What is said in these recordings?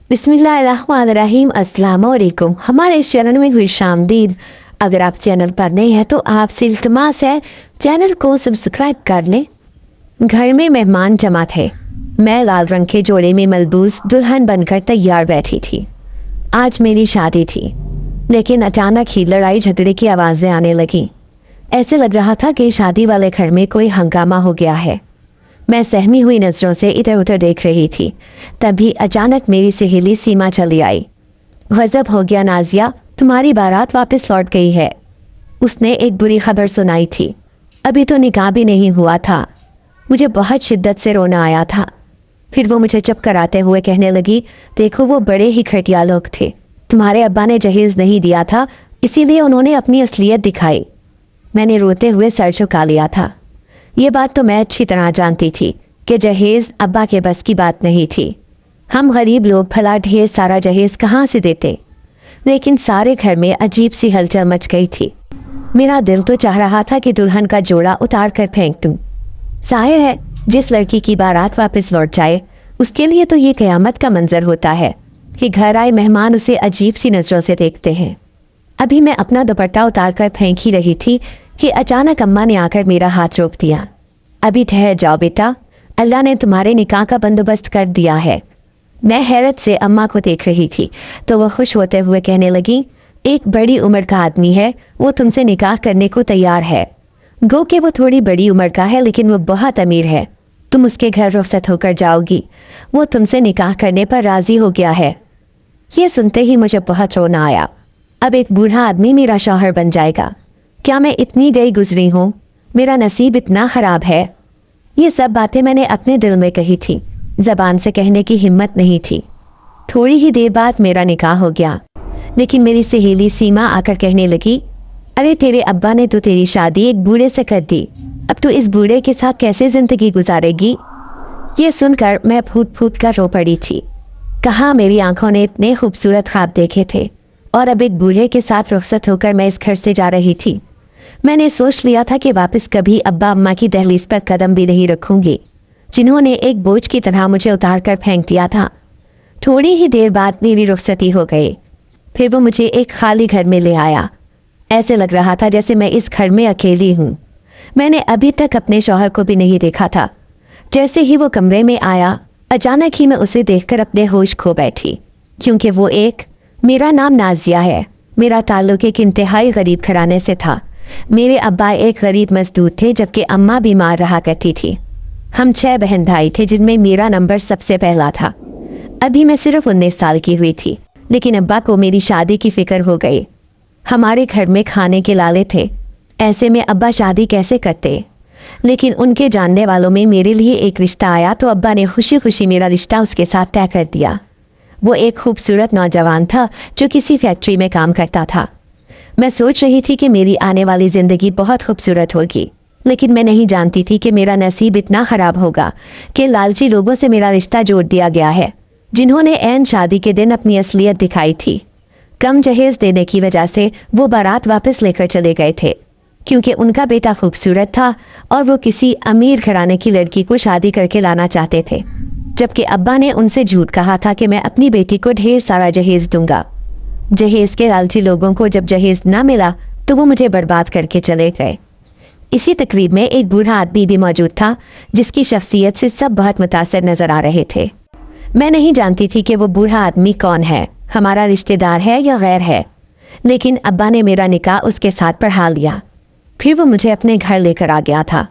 बिस्मिल्लाहिर्रहमानिर्रहीम। अस्सलाम वालेकुम। हमारे इस चैनल में खुश आमदीद। अगर आप चैनल पर नए हैं तो आपसे इल्तिमास है चैनल को सब्सक्राइब कर लें। घर में मेहमान जमा थे। मैं लाल रंग के जोड़े में मलबूस दुल्हन बनकर तैयार बैठी थी। आज मेरी शादी थी, लेकिन अचानक ही लड़ाई झगड़े की आवाज़ें आने लगीं। ऐसे लग रहा था कि शादी वाले घर में कोई हंगामा हो गया है। मैं सहमी हुई नज़रों से इधर उधर देख रही थी। तभी अचानक मेरी सहेली सीमा चली आई। गज़ब हो गया नाजिया, तुम्हारी बारात वापस लौट गई है। उसने एक बुरी खबर सुनाई थी। अभी तो निकाह भी नहीं हुआ था। मुझे बहुत शिद्दत से रोना आया था। फिर वो मुझे चुप कराते हुए कहने लगी, देखो वो बड़े ही घटिया लोग थे। तुम्हारे अब्बा ने जहेज़ नहीं दिया था, इसीलिए उन्होंने अपनी असलियत दिखाई। मैंने रोते हुए सर झुका लिया था। ये बात तो मैं अच्छी तरह जानती थी कि जहेज़ अब्बा के बस की बात नहीं थी। हम गरीब लोग भला ढेर सारा जहेज़ कहाँ से देते। लेकिन सारे घर में अजीब सी हलचल मच गई थी। मेरा दिल तो चाह रहा था कि दुल्हन का जोड़ा उतार कर फेंक दूँ। जाहिर है जिस लड़की की बारात वापस लौट जाए उसके लिए तो ये क़यामत का मंजर होता है कि घर आए मेहमान उसे अजीब सी नज़रों से देखते हैं। अभी मैं अपना दुपट्टा उतार कर फेंक ही रही थी कि अचानक अम्मा ने आकर मेरा हाथ रोक दिया। अभी ठहर जाओ बेटा, अल्लाह ने तुम्हारे निकाह का बंदोबस्त कर दिया है। मैं हैरत से अम्मा को देख रही थी तो वह खुश होते हुए कहने लगी, एक बड़ी उम्र का आदमी है, वो तुमसे निकाह करने को तैयार है। गो कि वो थोड़ी बड़ी उम्र का है लेकिन वो बहुत अमीर है। तुम उसके घर रुखसत होकर जाओगी। वो तुमसे निकाह करने पर राज़ी हो गया है। ये सुनते ही मुझे बहुत रोना आया। अब एक बूढ़ा आदमी मेरा शौहर बन जाएगा। क्या मैं इतनी गई गुजरी हूँ? मेरा नसीब इतना ख़राब है। ये सब बातें मैंने अपने दिल में कही थी, ज़बान से कहने की हिम्मत नहीं थी। थोड़ी ही देर बाद मेरा निकाह हो गया, लेकिन मेरी सहेली सीमा आकर कहने लगी, अरे तेरे अब्बा ने तो तेरी शादी एक बूढ़े से कर दी। अब तू इस बूढ़े के साथ कैसे ज़िंदगी गुजारेगी? ये सुनकर मैं फूट फूट कर रो पड़ी थी। कहाँ मेरी आंखों ने इतने खूबसूरत ख्वाब देखे थे, और अब एक बूढ़े के साथ रुखसत होकर मैं इस घर से जा रही थी। मैंने सोच लिया था कि वापस कभी अब्बा अम्मा की दहलीज पर कदम भी नहीं रखूंगी, जिन्होंने एक बोझ की तरह मुझे उतार कर फेंक दिया था। थोड़ी ही देर बाद मेरी रुखसती हो गई। फिर वो मुझे एक खाली घर में ले आया। ऐसे लग रहा था जैसे मैं इस घर में अकेली हूँ। मैंने अभी तक अपने शौहर को भी नहीं देखा था। जैसे ही वो कमरे में आया, अचानक ही मैं उसे देखकर अपने होश खो बैठी, क्योंकि वो मेरा नाम नाजिया है। मेरा ताल्लुक एक इंतहाई गरीब घराने से था। मेरे अब्बा एक गरीब मजदूर थे, जबकि अम्मा बीमार रहा करती थी। हम 6 बहन भाई थे, जिनमें मेरा नंबर सबसे पहला था। अभी मैं सिर्फ 19 साल की हुई थी, लेकिन अब्बा को मेरी शादी की फिक्र हो गई। हमारे घर में खाने के लाले थे, ऐसे में अब्बा शादी कैसे करते। लेकिन उनके जानने वालों में मेरे लिए एक रिश्ता आया तो अब्बा ने खुशी खुशी मेरा रिश्ता उसके साथ तय कर दिया। वो एक खूबसूरत नौजवान था जो किसी फैक्ट्री में काम करता था। मैं सोच रही थी कि मेरी आने वाली ज़िंदगी बहुत खूबसूरत होगी, लेकिन मैं नहीं जानती थी कि मेरा नसीब इतना ख़राब होगा कि लालची लोगों से मेरा रिश्ता जोड़ दिया गया है, जिन्होंने ऐन शादी के दिन अपनी असलियत दिखाई थी। कम जहेज़ देने की वजह से वो बारात वापस लेकर चले गए थे, क्योंकि उनका बेटा खूबसूरत था और वो किसी अमीर घराने की लड़की को शादी करके लाना चाहते थे, जबकि अब्बा ने उनसे झूठ कहा था कि मैं अपनी बेटी को ढेर सारा जहेज़ दूंगा। जहेज़ के लालची लोगों को जब जहेज़ ना मिला तो वो मुझे बर्बाद करके चले गए। इसी तकरीब में एक बूढ़ा आदमी भी मौजूद था, जिसकी शख्सियत से सब बहुत मुतासर नज़र आ रहे थे। मैं नहीं जानती थी कि वो बूढ़ा आदमी कौन है, हमारा रिश्तेदार है या गैर है, लेकिन अब्बा ने मेरा निकाह उसके साथ पढ़ा लिया। फिर वो मुझे अपने घर लेकर आ गया था।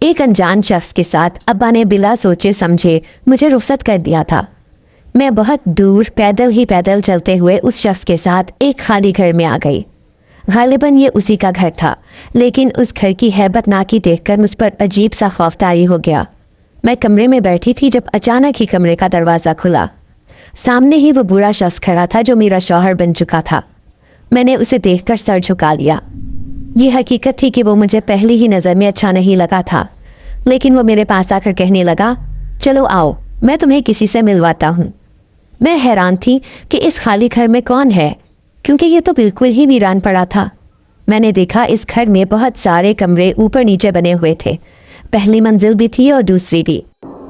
एक अनजान शख्स के साथ अब्बा ने बिला सोचे समझे मुझे रुखसत कर दिया था। मैं बहुत दूर पैदल चलते हुए उस शख्स के साथ एक खाली घर में आ गई। गालिबन ये उसी का घर था, लेकिन उस घर की हैबतनाकी देखकर मुझ पर अजीब सा खौफ तारी हो गया। मैं कमरे में बैठी थी जब अचानक ही कमरे का दरवाज़ा खुला। सामने ही वो बूढ़ा शख्स खड़ा था जो मेरा शौहर बन चुका था। मैंने उसे देखकर सर झुका लिया। ये हकीकत थी कि वो मुझे पहली ही नज़र में अच्छा नहीं लगा था, लेकिन वो मेरे पास आकर कहने लगा, चलो आओ, मैं तुम्हें किसी से मिलवाता हूँ। मैं हैरान थी कि इस खाली घर में कौन है, क्योंकि ये तो बिल्कुल ही वीरान पड़ा था। मैंने देखा इस घर में बहुत सारे कमरे ऊपर नीचे बने हुए थे। पहली मंजिल भी थी और दूसरी भी।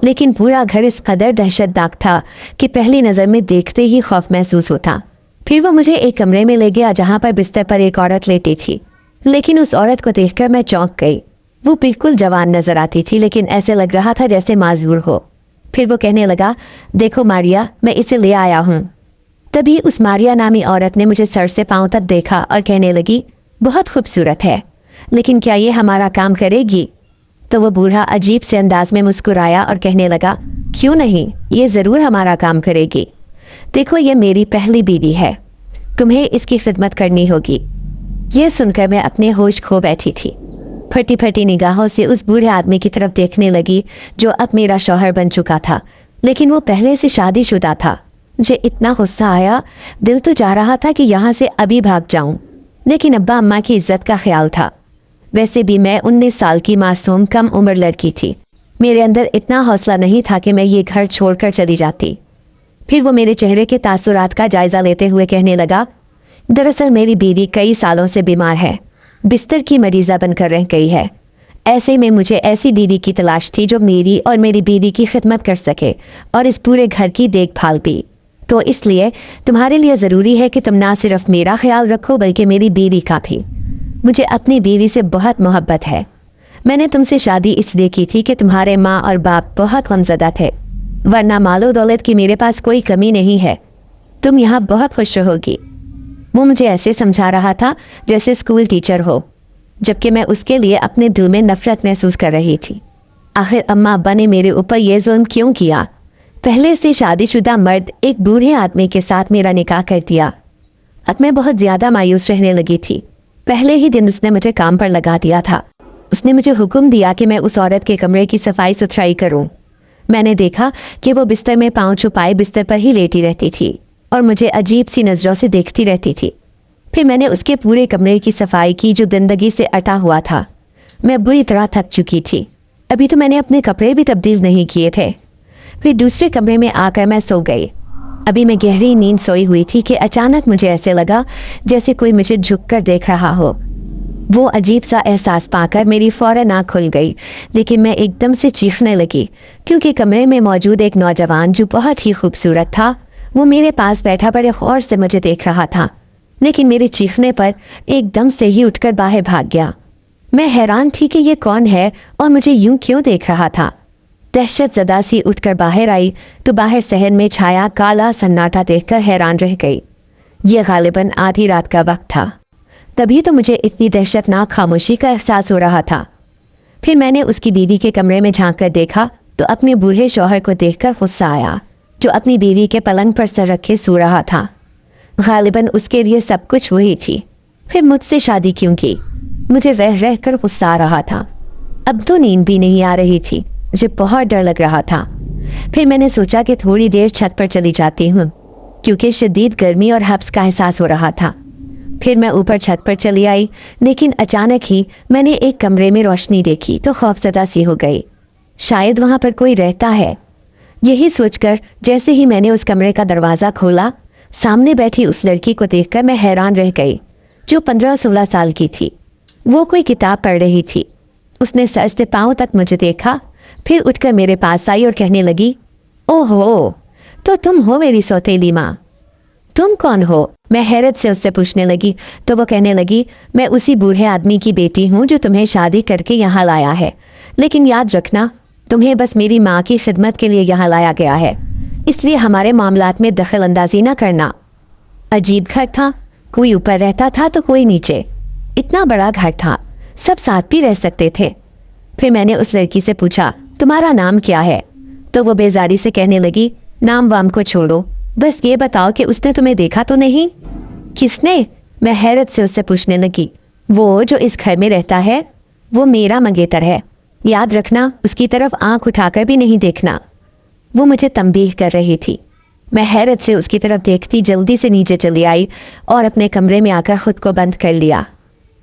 लेकिन पूरा घर इस कदर दहशतनाक था कि पहली नज़र में देखते ही खौफ महसूस होता। फिर वो मुझे एक कमरे में ले गया जहाँ पर बिस्तर पर एक औरत लेटी थी, लेकिन उस औरत को देखकर मैं चौंक गई। वो बिल्कुल जवान नजर आती थी, लेकिन ऐसे लग रहा था जैसे माजूर हो। फिर वो कहने लगा, देखो मारिया, मैं इसे ले आया हूँ। तभी उस मारिया नामी औरत ने मुझे सर से पांव तक देखा और कहने लगी, बहुत खूबसूरत है, लेकिन क्या ये हमारा काम करेगी? तो वो बूढ़ा अजीब से अंदाज में मुस्कुराया और कहने लगा, क्यों नहीं, ये ज़रूर हमारा काम करेगी। देखो, ये मेरी पहली बीवी है, तुम्हें इसकी खिदमत करनी होगी। ये सुनकर मैं अपने होश खो बैठी थी। फटी फटी निगाहों से उस बूढ़े आदमी की तरफ देखने लगी जो अब मेरा शौहर बन चुका था, लेकिन वो पहले से शादीशुदा था। मुझे इतना गुस्सा आया, दिल तो चाह रहा था कि यहाँ से अभी भाग जाऊं, लेकिन अब्बा अम्मा की इज्जत का ख्याल था। वैसे भी मैं 19 साल की मासूम कम उम्र लड़की थी। मेरे अंदर इतना हौसला नहीं था कि मैं ये घर छोड़कर चली जाती। फिर वो मेरे चेहरे के तासुरात का जायज़ा लेते हुए कहने लगा, दरअसल मेरी बीवी कई सालों से बीमार है, बिस्तर की मरीज़ा बनकर रह गई है। ऐसे में मुझे ऐसी बीवी की तलाश थी जो मेरी और मेरी बीवी की खिदमत कर सके और इस पूरे घर की देखभाल भी। तो इसलिए तुम्हारे लिए ज़रूरी है कि तुम ना सिर्फ मेरा ख्याल रखो बल्कि मेरी बीवी का भी। मुझे अपनी बीवी से बहुत मोहब्बत है। मैंने तुमसे शादी इसलिए की थी कि तुम्हारे माँ और बाप बहुत गमज़दा थे, वरना मालो दौलत की मेरे पास कोई कमी नहीं है। तुम यहाँ बहुत खुश रहोगी। वो मुझे ऐसे समझा रहा था जैसे स्कूल टीचर हो, जबकि मैं उसके लिए अपने दिल में नफरत महसूस कर रही थी। आखिर अम्मा अब्बा ने मेरे ऊपर यह जुल्म क्यों किया? पहले से शादीशुदा मर्द एक बूढ़े आदमी के साथ मेरा निकाह कर दिया। अब मैं बहुत ज़्यादा मायूस रहने लगी थी। पहले ही दिन उसने मुझे काम पर लगा दिया था। उसने मुझे हुक्म दिया कि मैं उस औरत के कमरे की सफाई सुथराई करूं। मैंने देखा कि वो बिस्तर में पाँव छुपाए बिस्तर पर ही लेटी रहती थी और मुझे अजीब सी नज़रों से देखती रहती थी। फिर मैंने उसके पूरे कमरे की सफाई की जो गंदगी से अटा हुआ था। मैं बुरी तरह थक चुकी थी। अभी तो मैंने अपने कपड़े भी तब्दील नहीं किए थे। फिर दूसरे कमरे में आकर मैं सो गई। अभी मैं गहरी नींद सोई हुई थी कि अचानक मुझे ऐसे लगा जैसे कोई मुझे झुककर देख रहा हो। वो अजीब सा एहसास पाकर मेरी फौरन आँख खुल गई, लेकिन मैं एकदम से चीखने लगी क्योंकि कमरे में मौजूद एक नौजवान जो बहुत ही खूबसूरत था, वो मेरे पास बैठा बड़े गौर से मुझे देख रहा था, लेकिन मेरे चीखने पर एकदम से ही उठकर बाहर भाग गया। मैं हैरान थी कि ये कौन है और मुझे यूं क्यों देख रहा था। दहशत ज़दा सी उठकर बाहर आई तो बाहर सहन में छाया काला सन्नाटा देखकर हैरान रह गई। ये गालिबन आधी रात का वक्त था। तभी तो मुझे इतनी दहशतनाक खामोशी का एहसास हो रहा था। फिर मैंने उसकी बीवी के कमरे में झांक कर देखा तो अपने बूढ़े शौहर को देखकर गुस्सा आया, जो अपनी बीवी के पलंग पर सर रखे सो रहा था। गालिबन उसके लिए सब कुछ वही थी। फिर मुझसे शादी क्यों की? मुझे रह रह कर गुस्सा आ रहा था। अब तो नींद भी नहीं आ रही थी, मुझे बहुत डर लग रहा था। फिर मैंने सोचा कि थोड़ी देर छत पर चली जाती हूँ, क्योंकि शदीद गर्मी और हब्स का एहसास हो रहा था। फिर मैं ऊपर छत पर चली आई, लेकिन अचानक ही मैंने एक कमरे में रोशनी देखी तो खौफजदा सी हो गई। शायद वहाँ पर कोई रहता है। यही सोचकर जैसे ही मैंने उस कमरे का दरवाज़ा खोला, सामने बैठी उस लड़की को देखकर मैं हैरान रह गई, जो 15-16 साल की थी। वो कोई किताब पढ़ रही थी। उसने सर से पाँव तक मुझे देखा, फिर उठकर मेरे पास आई और कहने लगी, ओहो, तो तुम हो मेरी सौतेली माँ। तुम कौन हो? मैं हैरत से उससे पूछने लगी तो वो कहने लगी, मैं उसी बूढ़े आदमी की बेटी हूँ जो तुम्हें शादी करके यहाँ लाया है, लेकिन याद रखना तुम्हें बस मेरी माँ की खिदमत के लिए यहाँ लाया गया है, इसलिए हमारे मामलात में दखल अंदाजी ना करना। अजीब घर था, कोई ऊपर रहता था तो कोई नीचे। इतना बड़ा घर था, सब साथ भी रह सकते थे। फिर मैंने उस लड़की से पूछा, तुम्हारा नाम क्या है? तो वो बेजारी से कहने लगी, नाम वाम को छोड़ो, बस ये बताओ कि उसने तुम्हें देखा तो नहीं? किसने? मैं हैरत से उससे पूछने लगी। वो जो इस घर में रहता है, वो मेरा मंगेतर है। याद रखना, उसकी तरफ आंख उठाकर भी नहीं देखना। वो मुझे तंबीह कर रही थी। मैं हैरत से उसकी तरफ देखती जल्दी से नीचे चली आई और अपने कमरे में आकर खुद को बंद कर लिया।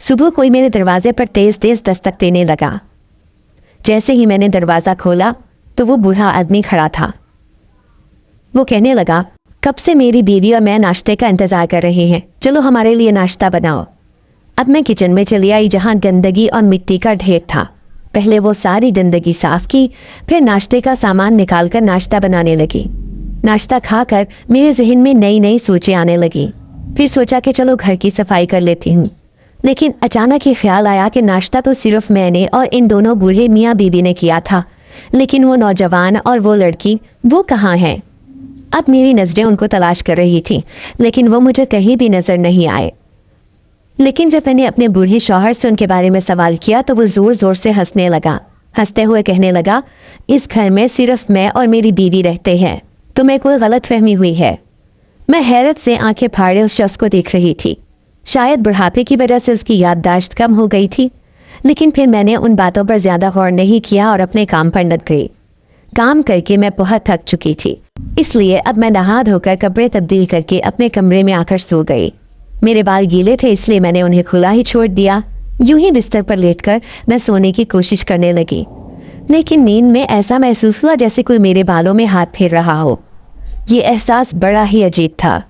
सुबह कोई मेरे दरवाजे पर तेज़ तेज़ दस्तक देने लगा। जैसे ही मैंने दरवाज़ा खोला तो वो बूढ़ा आदमी खड़ा था। वो कहने लगा, कब से मेरी बीवी और मैं नाश्ते का इंतज़ार कर रहे हैं, चलो हमारे लिए नाश्ता बनाओ। अब मैं किचन में चली आई, जहाँ गंदगी और मिट्टी का ढेर था। पहले वो सारी जिंदगी साफ की, फिर नाश्ते का सामान निकालकर नाश्ता बनाने लगी। नाश्ता खाकर मेरे जहन में नई नई सोचें आने लगी। फिर सोचा कि चलो घर की सफाई कर लेती हूँ, लेकिन अचानक ये ख्याल आया कि नाश्ता तो सिर्फ मैंने और इन दोनों बूढ़े मियाँ बीवी ने किया था, लेकिन वो नौजवान और वो लड़की, वो कहाँ हैं? अब मेरी नज़रें उनको तलाश कर रही थी, लेकिन वो मुझे कहीं भी नज़र नहीं आए। लेकिन जब मैंने अपने बूढ़े शौहर से उनके बारे में सवाल किया तो वो ज़ोर ज़ोर से हंसने लगा। हंसते हुए कहने लगा, इस घर में सिर्फ मैं और मेरी बीवी रहते हैं, तुम्हें कोई गलत फहमी हुई है। मैं हैरत से आंखें फाड़े उस शख्स को देख रही थी। शायद बुढ़ापे की वजह से उसकी याददाश्त कम हो गई थी, लेकिन फिर मैंने उन बातों पर ज़्यादा गौर नहीं किया और अपने काम पर लग गई। काम करके मैं बहुत थक चुकी थी, इसलिए अब मैं नहा धोकर कपड़े तब्दील करके अपने कमरे में आकर सो गई। मेरे बाल गीले थे, इसलिए मैंने उन्हें खुला ही छोड़ दिया। यूं ही बिस्तर पर लेटकर मैं सोने की कोशिश करने लगी, लेकिन नींद में ऐसा महसूस हुआ जैसे कोई मेरे बालों में हाथ फेर रहा हो। ये एहसास बड़ा ही अजीब था।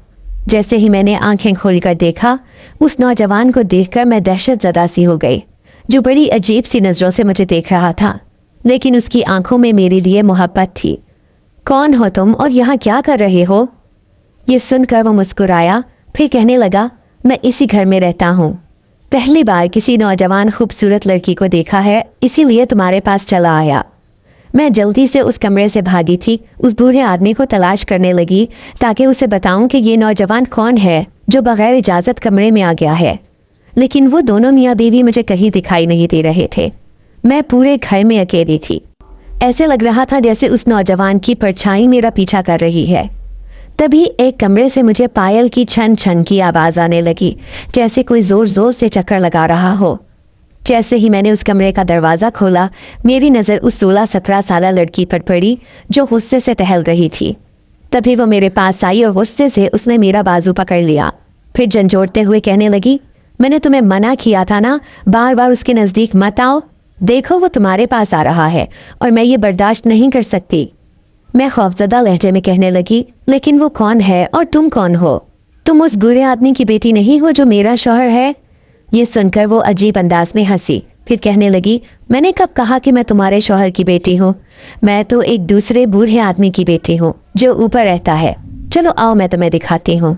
जैसे ही मैंने आंखें खोलकर देखा, उस नौजवान को देखकर मैं दहशत ज़दा सी हो गई, जो बड़ी अजीब सी नज़रों से मुझे देख रहा था, लेकिन उसकी आंखों में मेरे लिए मोहब्बत थी। कौन हो तुम और यहाँ क्या कर रहे हो? ये सुनकर वो मुस्कुराया, फिर कहने लगा, मैं इसी घर में रहता हूँ। पहली बार किसी नौजवान खूबसूरत लड़की को देखा है, इसीलिए तुम्हारे पास चला आया। मैं जल्दी से उस कमरे से भागी थी, उस बूढ़े आदमी को तलाश करने लगी ताकि उसे बताऊं कि ये नौजवान कौन है जो बगैर इजाज़त कमरे में आ गया है, लेकिन वो दोनों मियाँ बीवी मुझे कहीं दिखाई नहीं दे रहे थे। मैं पूरे घर में अकेली थी। ऐसे लग रहा था जैसे उस नौजवान की परछाई मेरा पीछा कर रही है। तभी एक कमरे से मुझे पायल की छन छन की आवाज़ आने लगी, जैसे कोई ज़ोर ज़ोर से चक्कर लगा रहा हो। जैसे ही मैंने उस कमरे का दरवाज़ा खोला, मेरी नज़र उस 16-17 साल लड़की पर पड़ी जो गुस्से से टहल रही थी। तभी वो मेरे पास आई और गुस्से से उसने मेरा बाजू पकड़ लिया। फिर झंझोड़ते हुए कहने लगी, मैंने तुम्हें मना किया था ना, बार बार उसके नज़दीक मत आओ। देखो वो तुम्हारे पास आ रहा है और मैं ये बर्दाश्त नहीं कर सकती। मैं खौफजदा लहजे में कहने लगी, लेकिन वो कौन है और तुम कौन हो? तुम उस बुरे आदमी की बेटी नहीं हो जो मेरा शौहर है? ये सुनकर वो अजीब अंदाज में हंसी, फिर कहने लगी, मैंने कब कहा कि मैं तुम्हारे शौहर की बेटी हूँ? मैं तो एक दूसरे बूढ़े आदमी की बेटी हूँ जो ऊपर रहता है। चलो आओ, मैं तुम्हें दिखाती हूँ।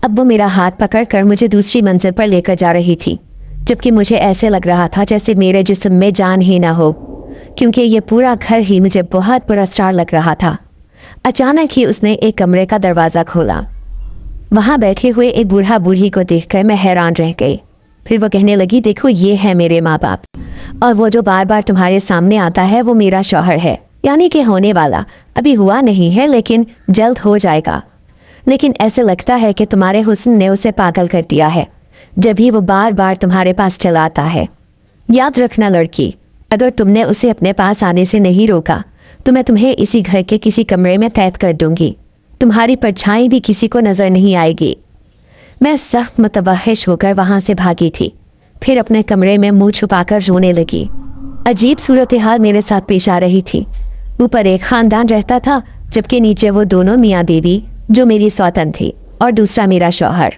अब वो मेरा हाथ पकड़कर मुझे दूसरी मंजिल पर लेकर जा रही थी, जबकि मुझे ऐसे लग रहा था जैसे मेरे जिस्म में जान ही ना हो, क्योंकि ये पूरा घर ही मुझे बहुत पुरस्कार लग रहा था। अचानक ही उसने एक कमरे का दरवाज़ा खोला। वहाँ बैठे हुए एक बूढ़ा बूढ़ी को देखकर मैं हैरान रह गई। फिर वो कहने लगी, देखो ये है मेरे माँ बाप, और वो जो बार बार तुम्हारे सामने आता है वो मेरा शौहर है, यानी कि होने वाला। अभी हुआ नहीं है, लेकिन जल्द हो जाएगा। लेकिन ऐसे लगता है कि तुम्हारे हुस्न ने उसे पागल कर दिया है, जब भी वो बार बार तुम्हारे पास चला आता है। याद रखना लड़की, अगर तुमने उसे अपने पास आने से नहीं रोका तो मैं तुम्हें इसी घर के किसी कमरे में कैद कर दूंगी। तुम्हारी परछाई भी किसी को नज़र नहीं आएगी। मैं सख्त मुतवहश होकर वहाँ से भागी थी, फिर अपने कमरे में मुंह छुपाकर रोने लगी। अजीब सूरत हाल मेरे साथ पेश आ रही थी। ऊपर एक ख़ानदान रहता था, जबकि नीचे वो दोनों मियाँ बीवी जो मेरी सौतन थी, और दूसरा मेरा शौहर।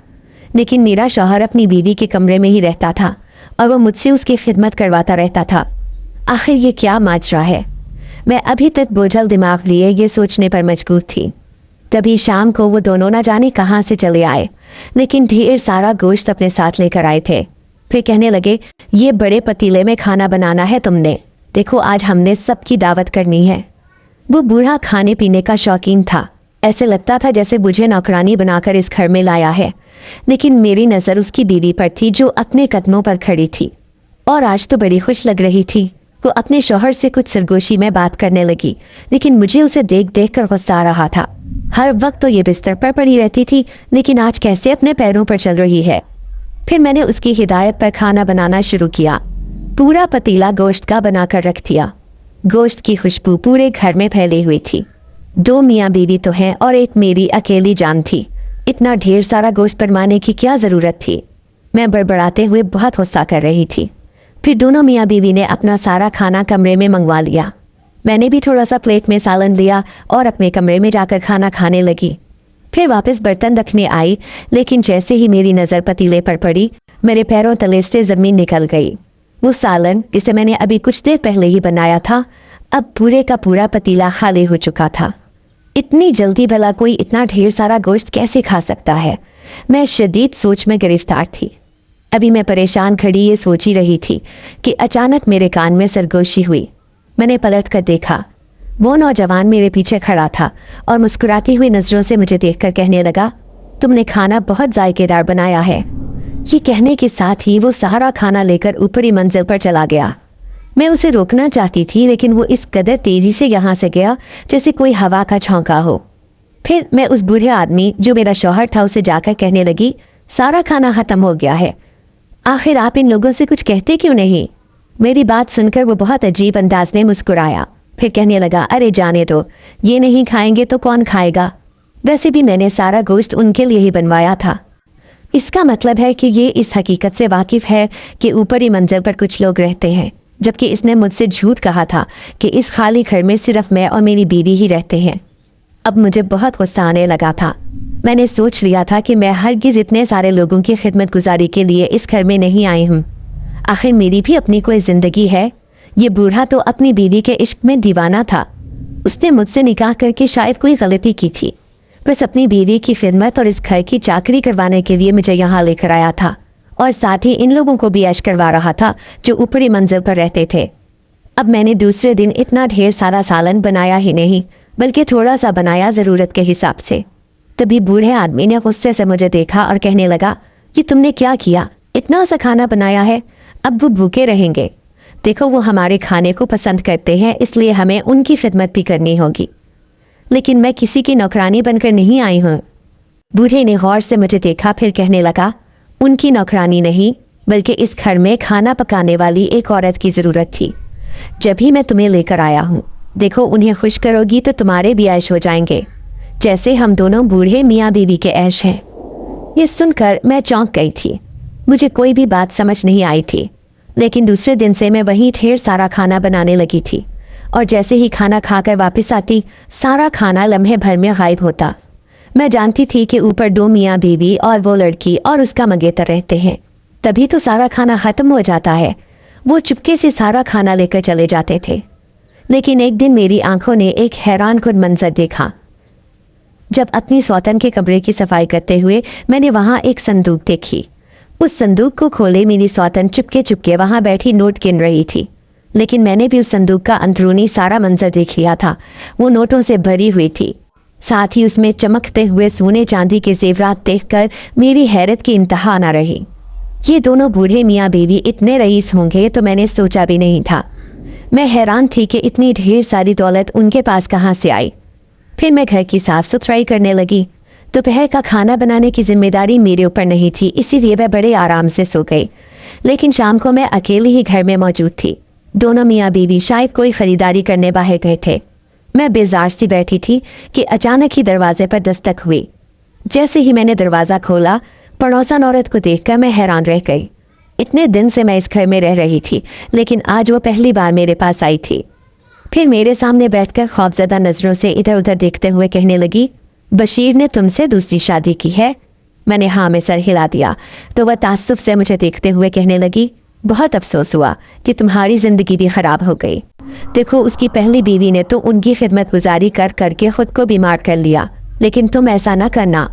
लेकिन मेरा शौहर अपनी बीवी के कमरे में ही रहता था और वो मुझसे उसकी खिदमत करवाता रहता था। आखिर ये क्या माजरा है? मैं अभी तक बोझल दिमाग लिए ये सोचने पर मजबूर थी। तभी शाम को वो दोनों न जाने कहाँ से चले आए, लेकिन ढेर सारा गोश्त अपने साथ लेकर आए थे। फिर कहने लगे, ये बड़े पतीले में खाना बनाना है तुमने, देखो आज हमने सबकी दावत करनी है। वो बूढ़ा खाने पीने का शौकीन था। ऐसे लगता था जैसे मुझे नौकरानी बनाकर इस घर में लाया है, लेकिन मेरी नज़र उसकी बीवी पर थी जो अपने कदमों पर खड़ी थी, और आज तो बड़ी खुश लग रही थी। वो अपने शौहर से कुछ सरगोशी में बात करने लगी, लेकिन मुझे उसे देख देख कर गुस्सा आ रहा था। हर वक्त तो ये बिस्तर पर पड़ी रहती थी, लेकिन आज कैसे अपने पैरों पर चल रही है। फिर मैंने उसकी हिदायत पर खाना बनाना शुरू किया। पूरा पतीला गोश्त का बनाकर रख दिया। गोश्त की खुशबू पूरे घर में फैली हुई थी। 2 मियाँ बीवी तो हैं और एक मेरी अकेली जान थी। इतना ढेर सारा गोश्त बनवाने की क्या ज़रूरत थी? मैं बड़बड़ाते हुए बहुत गुस्सा कर रही थी। फिर दोनों मियाँ बीवी ने अपना सारा खाना कमरे में मंगवा लिया। मैंने भी थोड़ा सा प्लेट में सालन लिया और अपने कमरे में जाकर खाना खाने लगी। फिर वापस बर्तन रखने आई, लेकिन जैसे ही मेरी नज़र पतीले पर पड़ी, मेरे पैरों तले से ज़मीन निकल गई। वो सालन जिसे मैंने अभी कुछ देर पहले ही बनाया था अब पूरे का पूरा पतीला खाली हो चुका था। इतनी जल्दी भला कोई इतना ढेर सारा गोश्त कैसे खा सकता है? मैं शदीद सोच में गिरफ्तार थी। अभी मैं परेशान खड़ी ये सोच ही रही थी कि अचानक मेरे कान में सरगोशी हुई। मैंने पलट कर देखा। वो नौजवान मेरे पीछे खड़ा था और मुस्कुराती हुई नज़रों से मुझे देखकर कहने लगा, तुमने खाना बहुत जायकेदार बनाया है। ये कहने के साथ ही वो सारा खाना लेकर ऊपरी मंजिल पर चला गया। मैं उसे रोकना चाहती थी लेकिन वो इस कदर तेजी से यहाँ से गया जैसे कोई हवा का झोंका हो। फिर मैं उस बूढ़े आदमी जो मेरा शौहर था उसे जाकर कहने लगी, सारा खाना ख़त्म हो गया है। आखिर आप इन लोगों से कुछ कहते क्यों नहीं? मेरी बात सुनकर वो बहुत अजीब अंदाज में मुस्कुराया। फिर कहने लगा, अरे जाने दो, ये नहीं खाएंगे तो कौन खाएगा? वैसे भी मैंने सारा गोश्त उनके लिए ही बनवाया था। इसका मतलब है कि ये इस हकीकत से वाकिफ़ है कि ऊपरी मंजिल पर कुछ लोग रहते हैं, जबकि इसने मुझसे झूठ कहा था कि इस खाली घर में सिर्फ मैं और मेरी बीवी ही रहते हैं। अब मुझे बहुत गुस्सा आने लगा था। मैंने सोच लिया था कि मैं हरगिज़ इतने सारे लोगों की खिदमत गुजारी के लिए इस घर में नहीं आई हूँ। आखिर मेरी भी अपनी कोई ज़िंदगी है। ये बूढ़ा तो अपनी बीवी के इश्क में दीवाना था। उसने मुझसे निकाह करके शायद कोई गलती की थी। बस अपनी बीवी की खिदमत और इस घर की चाकरी करवाने के लिए मुझे यहाँ लेकर आया था और साथ ही इन लोगों को भी ऐश करवा रहा था जो ऊपरी मंजिल पर रहते थे। अब मैंने दूसरे दिन इतना ढेर सारा सालन बनाया ही नहीं बल्कि थोड़ा सा बनाया ज़रूरत के हिसाब से। तभी बूढ़े आदमी ने गुस्से से मुझे देखा और कहने लगा, कि तुमने क्या किया? इतना सा खाना बनाया है, अब वो भूखे रहेंगे। देखो वो हमारे खाने को पसंद करते हैं, इसलिए हमें उनकी खिदमत भी करनी होगी। लेकिन मैं किसी की नौकरानी बनकर नहीं आई हूँ। बूढ़े ने गौर से मुझे देखा, फिर कहने लगा, उनकी नौकरानी नहीं बल्कि इस घर में खाना पकाने वाली एक औरत की ज़रूरत थी। जब ही मैं तुम्हें लेकर आया हूँ, देखो उन्हें खुश करोगी तो तुम्हारे भी ऐश हो जाएंगे, जैसे हम दोनों बूढ़े मियाँ बीवी के ऐश हैं। ये सुनकर मैं चौंक गई थी। मुझे कोई भी बात समझ नहीं आई थी। लेकिन दूसरे दिन से मैं वहीं ढेर सारा खाना बनाने लगी थी और जैसे ही खाना खाकर वापस आती सारा खाना लम्हे भर में गायब होता। मैं जानती थी कि ऊपर 2 मियाँ बीवी और वो लड़की और उसका मंगेतर रहते हैं, तभी तो सारा खाना ख़त्म हो जाता है। वो चुपके से सारा खाना लेकर चले जाते थे। लेकिन एक दिन मेरी आंखों ने एक हैरान कुन मंजर देखा। जब अपनी सौतन के कमरे की सफाई करते हुए मैंने वहाँ एक संदूक देखी। उस संदूक को खोले मेरी सौतन चुपके चुपके वहाँ बैठी नोट गिन रही थी। लेकिन मैंने भी उस संदूक का अंदरूनी सारा मंजर देख लिया था। वो नोटों से भरी हुई थी। साथ ही उसमें चमकते हुए सोने चांदी के जेवरात देखकर मेरी हैरत की इंतहा न रही। ये दोनों बूढ़े मियाँ बीवी इतने रईस होंगे तो मैंने सोचा भी नहीं था। मैं हैरान थी कि इतनी ढेर सारी दौलत उनके पास कहाँ से आई। फिर मैं घर की साफ सुथराई करने लगी। दोपहर का खाना बनाने की जिम्मेदारी मेरे ऊपर नहीं थी, इसीलिए मैं बड़े आराम से सो गई। लेकिन शाम को मैं अकेली ही घर में मौजूद थी। दोनों मियाँ बीवी शायद कोई ख़रीदारी करने बाहर गए थे। मैं बेजार सी बैठी थी कि अचानक ही दरवाजे पर दस्तक हुई। जैसे ही मैंने दरवाज़ा खोला, पड़ोसन औरत को देखकर मैं हैरान रह गई। इतने दिन से मैं इस घर में रह रही थी, लेकिन आज वो पहली बार मेरे पास आई थी। फिर मेरे सामने बैठकर खौफजदा नज़रों से इधर उधर देखते हुए कहने लगी, बशीर ने तुमसे दूसरी शादी की है? मैंने हाँ में सर हिला दिया तो वह ताज्जुब से मुझे देखते हुए कहने लगी, बहुत अफसोस हुआ कि तुम्हारी ज़िंदगी भी ख़राब हो गई। देखो उसकी पहली बीवी ने तो उनकी खिदमत गुजारी कर करके ख़ुद को बीमार कर लिया, लेकिन तुम ऐसा ना करना।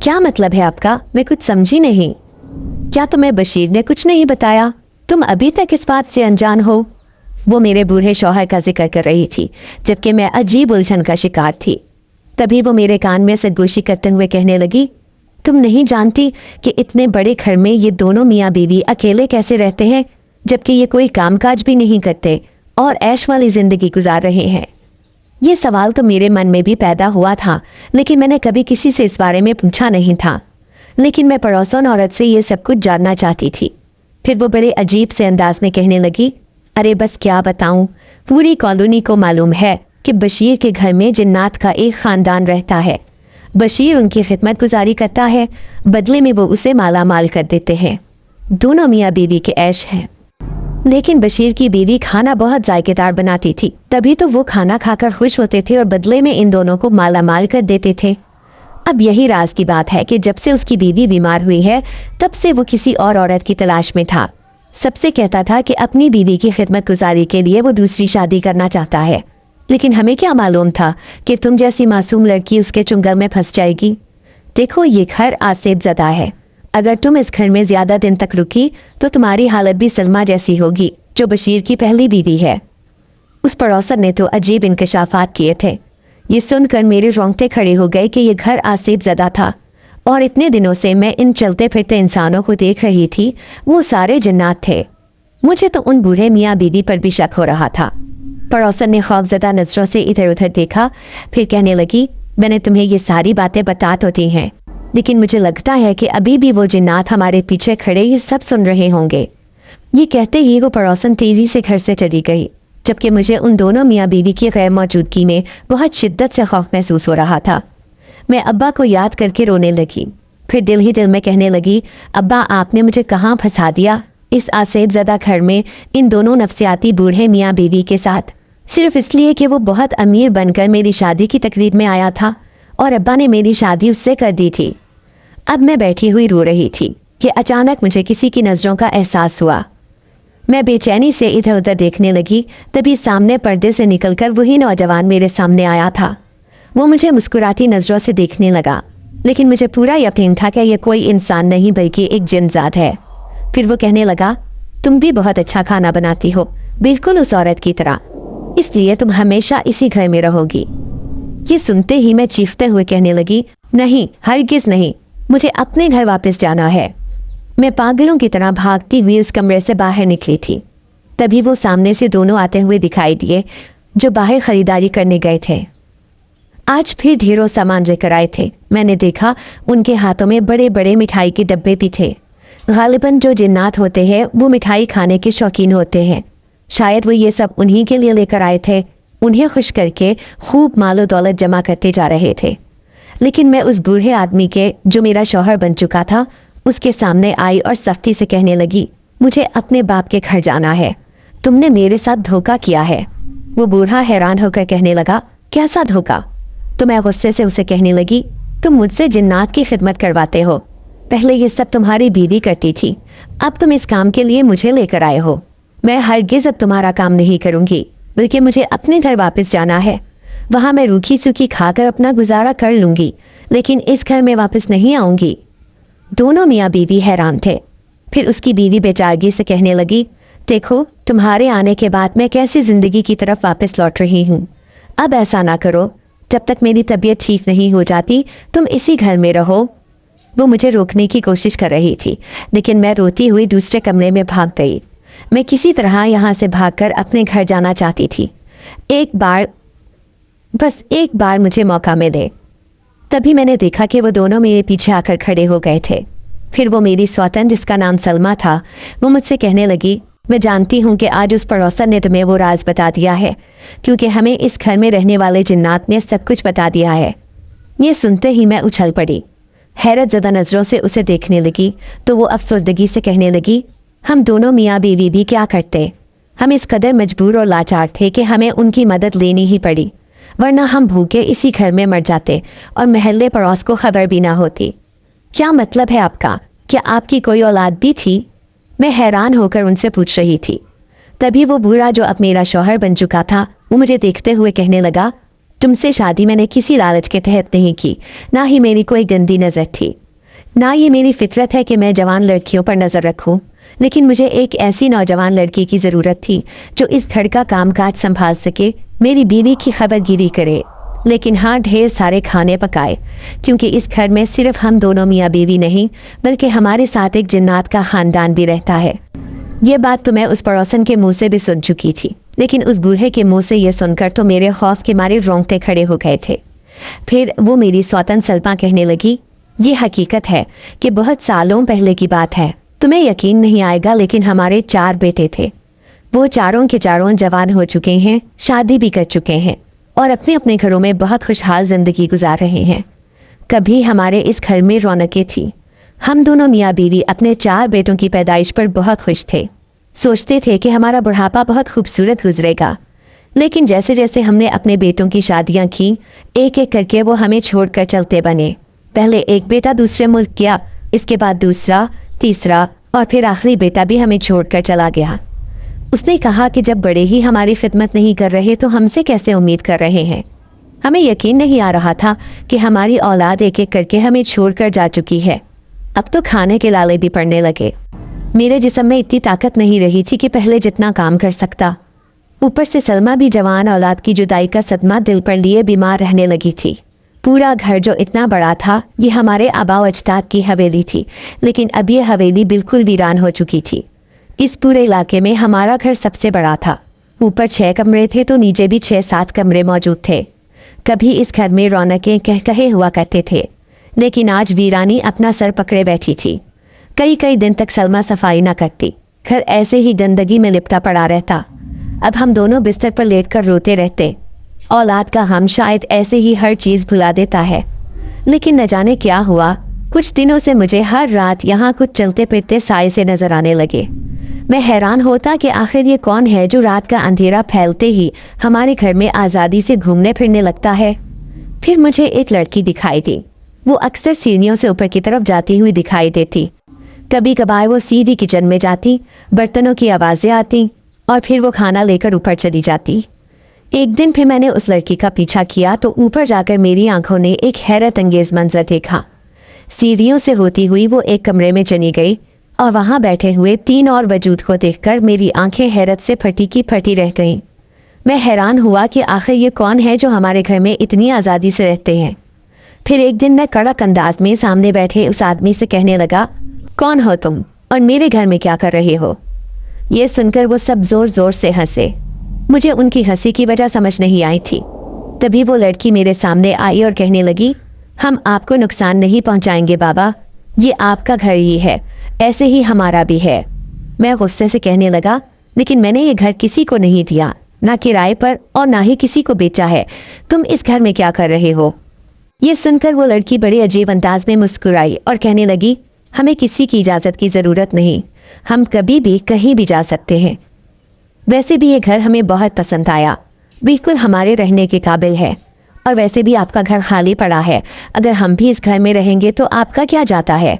क्या मतलब है आपका? मैं कुछ समझी नहीं। क्या तुम्हें बशीर ने कुछ नहीं बताया? तुम अभी तक इस बात से अनजान हो? वो मेरे बूढ़े शौहर का जिक्र कर रही थी, जबकि मैं अजीब उलझन का शिकार थी। तभी वो मेरे कान में सरगोशी करते हुए कहने लगी, तुम नहीं जानती कि इतने बड़े घर में ये दोनों मियाँ बीवी अकेले कैसे रहते हैं, जबकि ये कोई कामकाज भी नहीं करते और ऐश वाली ज़िंदगी गुजार रहे हैं। ये सवाल तो मेरे मन में भी पैदा हुआ था, लेकिन मैंने कभी किसी से इस बारे में पूछा नहीं था। लेकिन मैं पड़ोसन औरत से ये सब कुछ जानना चाहती थी। फिर वो बड़े अजीब से अंदाज में कहने लगी, अरे बस क्या बताऊं, पूरी कॉलोनी को मालूम है कि बशीर के घर में जिन्नात का एक ख़ानदान रहता है। बशीर उनकी खिदमत गुजारी करता है, बदले में वो उसे माला माल कर देते हैं। दोनों मियाँ बीवी के ऐश हैं। लेकिन बशीर की बीवी खाना बहुत जायकेदार बनाती थी, तभी तो वो खाना खाकर खुश होते थे और बदले में इन दोनों को माला माल कर देते थे। अब यही राज की बात है कि जब से उसकी बीवी बीमार हुई है, तब से वो किसी और औरत की तलाश में था। سب سے کہتا تھا کہ اپنی بیوی کی خدمت گزاری کے لیے وہ دوسری شادی کرنا چاہتا ہے، لیکن ہمیں کیا معلوم تھا کہ تم جیسی معصوم لڑکی اس کے چنگل میں پھنس جائے گی۔ دیکھو یہ گھر آسیب زدہ ہے، اگر تم اس گھر میں زیادہ دن تک رکی تو تمہاری حالت بھی سلمہ جیسی ہوگی جو بشیر کی پہلی بیوی ہے۔ اس پڑوسن نے تو عجیب انکشافات کیے تھے۔ یہ سن کر میرے رونگٹے کھڑے ہو گئے کہ یہ گھر آسیب زدہ تھا، اور اتنے دنوں سے میں ان چلتے پھرتے انسانوں کو دیکھ رہی تھی، وہ سارے جنات تھے۔ مجھے تو ان بوڑھے میاں بیوی پر بھی شک ہو رہا تھا۔ پڑوسن نے خوفزدہ نظروں سے ادھر ادھر دیکھا، پھر کہنے لگی، میں نے تمہیں یہ ساری باتیں بتات ہوتی ہیں، لیکن مجھے لگتا ہے کہ ابھی بھی وہ جنات ہمارے پیچھے کھڑے یہ سب سن رہے ہوں گے۔ یہ کہتے ہی وہ پڑوسن تیزی سے گھر سے چلی گئی، جبکہ مجھے ان دونوں میاں بیوی کی غیر موجودگی میں بہت شدت سے خوف محسوس ہو رہا تھا۔ میں ابا کو یاد کر کے رونے لگی، پھر دل ہی دل میں کہنے لگی، ابا آپ نے مجھے کہاں پھنسا دیا، اس آسیب زدہ گھر میں ان دونوں نفسیاتی بوڑھے میاں بیوی کے ساتھ، صرف اس لیے کہ وہ بہت امیر بن کر میری شادی کی تقریب میں آیا تھا اور ابا نے میری شادی اس سے کر دی تھی۔ اب میں بیٹھی ہوئی رو رہی تھی کہ اچانک مجھے کسی کی نظروں کا احساس ہوا۔ میں بے چینی سے ادھر ادھر دیکھنے لگی، تبھی سامنے پردے سے نکل کر وہی نوجوان میرے سامنے آیا تھا۔ وہ مجھے مسکراتی نظروں سے دیکھنے لگا، لیکن مجھے پورا یقین تھا کہ یہ کوئی انسان نہیں بلکہ ایک جن ذات ہے۔ پھر وہ کہنے لگا، تم بھی بہت اچھا کھانا بناتی ہو، بالکل اس عورت کی طرح، اس لیے تم ہمیشہ اسی گھر میں رہو گی۔ یہ سنتے ہی میں چیختے ہوئے کہنے لگی، نہیں، ہرگز نہیں، مجھے اپنے گھر واپس جانا ہے۔ میں پاگلوں کی طرح بھاگتی ہوئی اس کمرے سے باہر نکلی تھی، تبھی وہ سامنے سے دونوں آتے ہوئے دکھائی دیے جو باہر خریداری کرنے گئے تھے۔ آج پھر ڈھیروں سامان لے کر آئے تھے۔ میں نے دیکھا ان کے ہاتھوں میں بڑے بڑے مٹھائی کے ڈبے بھی تھے۔ غالباً جو جنات ہوتے ہیں وہ مٹھائی کھانے کے شوقین ہوتے ہیں، شاید وہ یہ سب انہی کے لیے لے کر آئے تھے، انہیں خوش کر کے خوب مال و دولت جمع کرتے جا رہے تھے۔ لیکن میں اس بوڑھے آدمی کے جو میرا شوہر بن چکا تھا اس کے سامنے آئی اور سختی سے کہنے لگی، مجھے اپنے باپ کے گھر جانا ہے، تم نے میرے ساتھ دھوکہ کیا ہے۔ وہ بوڑھا حیران ہو کر کہنے لگا، کیسا دھوکہ؟ تو میں غصے سے اسے کہنے لگی، تم مجھ سے جنات کی خدمت کرواتے ہو، پہلے یہ سب تمہاری بیوی کرتی تھی، اب تم اس کام کے لیے مجھے لے کر آئے ہو۔ میں ہرگز اب تمہارا کام نہیں کروں گی، بلکہ مجھے اپنے گھر واپس جانا ہے، وہاں میں روکھی سوکھی کھا کر اپنا گزارا کر لوں گی، لیکن اس گھر میں واپس نہیں آؤں گی۔ دونوں میاں بیوی حیران تھے۔ پھر اس کی بیوی بے چارگی سے کہنے لگی، دیکھو تمہارے آنے کے بعد میں کیسی زندگی کی طرف واپس لوٹ رہی ہوں، اب ایسا نہ کرو، جب تک میری طبیعت ٹھیک نہیں ہو جاتی تم اسی گھر میں رہو۔ وہ مجھے روکنے کی کوشش کر رہی تھی، لیکن میں روتی ہوئی دوسرے کمرے میں بھاگ گئی۔ میں کسی طرح یہاں سے بھاگ کر اپنے گھر جانا چاہتی تھی، بس ایک بار مجھے موقع ملے۔ تبھی میں نے دیکھا کہ وہ دونوں میرے پیچھے آ کر کھڑے ہو گئے تھے۔ پھر وہ میری سوتن جس کا نام سلمہ تھا، وہ مجھ سے کہنے لگی، میں جانتی ہوں کہ آج اس پڑوسن نے تمہیں وہ راز بتا دیا ہے، کیونکہ ہمیں اس گھر میں رہنے والے جنات نے سب کچھ بتا دیا ہے۔ یہ سنتے ہی میں اچھل پڑی، حیرت زدہ نظروں سے اسے دیکھنے لگی تو وہ افسردگی سے کہنے لگی، ہم دونوں میاں بیوی بھی کیا کرتے، ہم اس قدر مجبور اور لاچار تھے کہ ہمیں ان کی مدد لینی ہی پڑی، ورنہ ہم بھوکے اسی گھر میں مر جاتے اور محلے پڑوس کو خبر بھی نہ ہوتی۔ کیا مطلب ہے آپ کا؟ کیا آپ کی کوئی اولاد بھی تھی؟ میں حیران ہو کر ان سے پوچھ رہی تھی۔ تبھی وہ بوڑھا جو اب میرا شوہر بن چکا تھا، وہ مجھے دیکھتے ہوئے کہنے لگا، تم سے شادی میں نے کسی لالچ کے تحت نہیں کی، نہ ہی میری کوئی گندی نظر تھی، نہ یہ میری فطرت ہے کہ میں جوان لڑکیوں پر نظر رکھوں، لیکن مجھے ایک ایسی نوجوان لڑکی کی ضرورت تھی جو اس گھر کا کام کاج سنبھال سکے، میری بیوی کی خبر گیری کرے، لیکن ہاں ڈھیر سارے کھانے پکائے، کیونکہ اس گھر میں صرف ہم دونوں میاں بیوی نہیں بلکہ ہمارے ساتھ ایک جنات کا خاندان بھی رہتا ہے۔ یہ بات تو میں اس پڑوسن کے منہ سے بھی سن چکی تھی، لیکن اس بوڑھے کے منہ سے یہ سن کر تو میرے خوف کے مارے رونگٹے کھڑے ہو گئے تھے۔ پھر وہ میری سوتن سلمہ کہنے لگی، یہ حقیقت ہے کہ بہت سالوں پہلے کی بات ہے، تمہیں یقین نہیں آئے گا، لیکن ہمارے 4 بیٹے تھے، وہ چاروں کے چاروں جوان ہو چکے ہیں، شادی بھی کر چکے ہیں اور اپنے اپنے گھروں میں بہت خوشحال زندگی گزار رہے ہیں۔ کبھی ہمارے اس گھر میں رونقیں تھیں، ہم دونوں میاں بیوی اپنے 4 بیٹوں کی پیدائش پر بہت خوش تھے، سوچتے تھے کہ ہمارا بڑھاپا بہت خوبصورت گزرے گا، لیکن جیسے جیسے ہم نے اپنے بیٹوں کی شادیاں کی، ایک ایک کر کے وہ ہمیں چھوڑ کر چلتے بنے۔ پہلے ایک بیٹا دوسرے ملک گیا، اس کے بعد دوسرا، تیسرا और फिर आखिरी बेटा भी हमें छोड़कर चला गया। उसने कहा कि जब बड़े ही हमारी खिदमत नहीं कर रहे तो हमसे कैसे उम्मीद कर रहे हैं। हमें यकीन नहीं आ रहा था कि हमारी औलाद एक एक करके हमें छोड़कर जा चुकी है। अब तो खाने के लाले भी पड़ने लगे। मेरे जिस्म में इतनी ताकत नहीं रही थी कि पहले जितना काम कर सकता। ऊपर से सलमा भी जवान औलाद की जुदाई का सदमा दिल पर लिए बीमार रहने लगी थी। पूरा घर जो इतना बड़ा था, ये हमारे आबा अजदाद की हवेली थी, लेकिन अब ये हवेली बिल्कुल वीरान हो चुकी थी। इस पूरे इलाके में हमारा घर सबसे बड़ा था। ऊपर 6 कमरे थे तो नीचे भी 6-7 कमरे मौजूद थे। कभी इस घर में रौनकें कह कहे हुआ करते थे, लेकिन आज वीरानी अपना सर पकड़े बैठी थी। कई कई दिन तक सलमा सफाई न करती, घर ऐसे ही गंदगी में लिपटा पड़ा रहता। अब हम दोनों बिस्तर पर लेटकर रोते रहते। औलाद का हम शायद ऐसे ही हर चीज़ भुला देता है, लेकिन न जाने क्या हुआ, कुछ दिनों से मुझे हर रात यहाँ कुछ चलते फिरते साए से नजर आने लगे। मैं हैरान होता कि आखिर ये कौन है जो रात का अंधेरा फैलते ही हमारे घर में आज़ादी से घूमने फिरने लगता है। फिर मुझे एक लड़की दिखाई दी। वो अक्सर सीढ़ियों से ऊपर की तरफ जाती हुई दिखाई देती। कभी कभार वो सीधी किचन में जाती, बर्तनों की आवाज़ें आती और फिर वो खाना लेकर ऊपर चली जाती। एक दिन फिर मैंने उस लड़की का पीछा किया तो ऊपर जाकर मेरी आंखों ने एक हैरत अंगेज मंजर देखा। सीढ़ियों से होती हुई वो एक कमरे में चली गई और वहाँ बैठे हुए 3 और वजूद को देखकर मेरी आंखें हैरत से फटी की फटी रह गईं। मैं हैरान हुआ कि आखिर ये कौन है जो हमारे घर में इतनी आज़ादी से रहते हैं। फिर एक दिन मैं कड़क अंदाज में सामने बैठे उस आदमी से कहने लगा, कौन हो तुम और मेरे घर में क्या कर रहे हो? ये सुनकर वो सब ज़ोर ज़ोर से हंसे। मुझे उनकी हंसी की वजह समझ नहीं आई थी। तभी वो लड़की मेरे सामने आई और कहने लगी, हम आपको नुकसान नहीं पहुंचाएंगे बाबा, ये आपका घर ही है, ऐसे ही हमारा भी है। मैं गुस्से से कहने लगा, लेकिन मैंने ये घर किसी को नहीं दिया, ना किराए पर और ना ही किसी को बेचा है। तुम इस घर में क्या कर रहे हो? ये सुनकर वो लड़की बड़े अजीब अंदाज में मुस्कुराई और कहने लगी, हमें किसी की इजाज़त की ज़रूरत नहीं, हम कभी भी कहीं भी जा सकते हैं। वैसे भी ये घर हमें बहुत पसंद आया, बिल्कुल हमारे रहने के काबिल है। और वैसे भी आपका घर खाली पड़ा है, अगर हम भी इस घर में रहेंगे तो आपका क्या जाता है?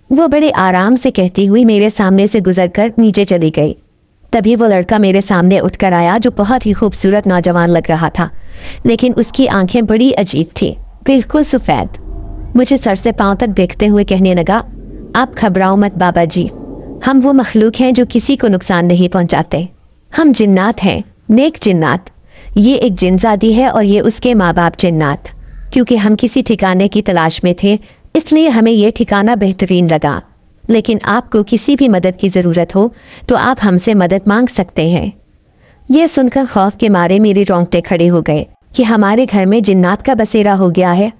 वो बड़े आराम से कहती हुई मेरे सामने से गुजरकर नीचे चली गई। तभी वो लड़का मेरे सामने उठकर आया जो बहुत ही खूबसूरत नौजवान लग रहा था, लेकिन उसकी आंखें बड़ी अजीब थी, बिल्कुल सफ़ेद। मुझे सर से पाँव तक देखते हुए कहने लगा, आप घबराओ मत बाबा जी, हम वो मखलूक हैं जो किसी को नुकसान नहीं पहुंचाते। हम जिन्नात हैं, नेक जिन्नात। ये एक जिनजादी है और ये उसके माँ बाप जिन्नात। क्योंकि हम किसी ठिकाने की तलाश में थे, इसलिए हमें ये ठिकाना बेहतरीन लगा। लेकिन आपको किसी भी मदद की ज़रूरत हो तो आप हमसे मदद मांग सकते हैं। ये सुनकर खौफ के मारे मेरे रोंगटे खड़े हो गए कि हमारे घर में जिन्नात का बसेरा हो गया है।